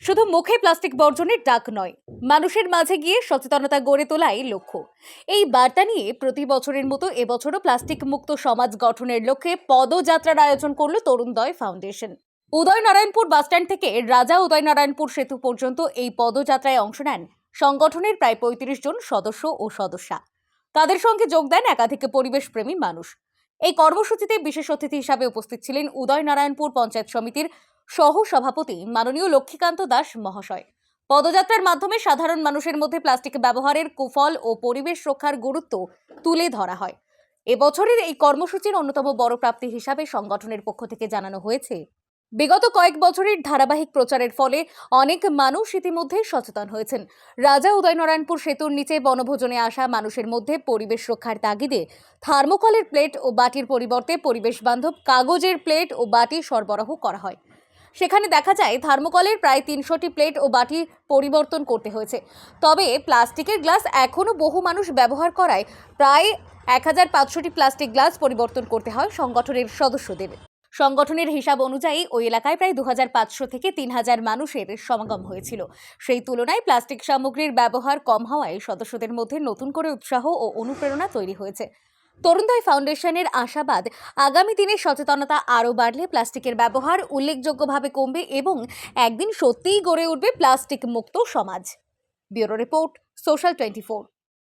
শুধু মুখে প্লাস্টিক বর্জনের ডাক নয়, মানুষের মাঝে গিয়ে সচেতনতা গড়ে তোলাই লক্ষ্য। এই বার্তা নিয়ে প্রতি বছরের মতো এবছরও প্লাস্টিক মুক্ত সমাজ গঠনের লক্ষ্যে পদযাত্রার আয়োজন করল তরুণদয় ফাউন্ডেশন। উদয়নারায়ণপুর বাসস্ট্যান্ড থেকে রাজা উদয়নারায়ণপুর সেতু পর্যন্ত এই পদযাত্রায় অংশ নেন সংগঠনের প্রায় ৩৫ জন সদস্য ও সদস্যা। তাদের সঙ্গে যোগ দেন একাধিক পরিবেশ প্রেমী মানুষ। এই কর্মসূচিতে বিশেষ অতিথি হিসাবে উপস্থিত ছিলেন উদয়নারায়ণপুর পঞ্চায়েত সমিতির সহ সভাপতি মাননীয় লক্ষ্মীকান্ত দাস মহাশয়। পদযাত্রার মাধ্যমে সাধারণ মানুষের মধ্যে প্লাস্টিক ব্যবহারের কুফল ও পরিবেশ রক্ষার গুরুত্ব তুলে ধরা হয়। এবছরের এই কর্মসূচির অন্যতম বড় প্রাপ্তি হিসাবে সংগঠনের পক্ষ থেকে জানানো হয়েছে, বিগত কয়েক বছরের ধারাবাহিক প্রচারের ফলে অনেক মানুষ ইতিমধ্যে সচেতন হয়েছেন। রাজা উদয়নারায়ণপুর সেতুর নিচে বনভোজনে আসা মানুষের মধ্যে পরিবেশ রক্ষার তাগিদে থার্মোকলের প্লেট ও বাটির পরিবর্তে পরিবেশ বান্ধব কাগজের প্লেট ও বাটি সরবরাহ করা হয়। সেখানে দেখা যায় থার্মোকলের প্রায় ৩০০টি প্লেট ও বাটি পরিবর্তন করতে হয়েছে। তবে প্লাস্টিকের গ্লাস এখনও বহু মানুষ ব্যবহার করায় প্রায় ১৫০০টি প্লাস্টিক গ্লাস পরিবর্তন করতে হয় সংগঠনের সদস্যদের। সংগঠনের হিসাব অনুযায়ী ওই এলাকায় প্রায় ২৫০০ থেকে ৩০০০ মানুষের সমাগম হয়েছিল। সেই তুলনায় প্লাস্টিক সামগ্রীর ব্যবহার কম হওয়ায় সদস্যদের মধ্যে নতুন করে উৎসাহ ও অনুপ্রেরণা তৈরি হয়েছে। তরুণদয় ফাউন্ডেশনের আশাবাদ, আগামী দিনে সচেতনতা আরও বাড়লে প্লাস্টিকের ব্যবহার উল্লেখযোগ্যভাবে কমবে এবং একদিন সত্যিই গড়ে উঠবে প্লাস্টিক মুক্ত সমাজ। Bureau report, social 24।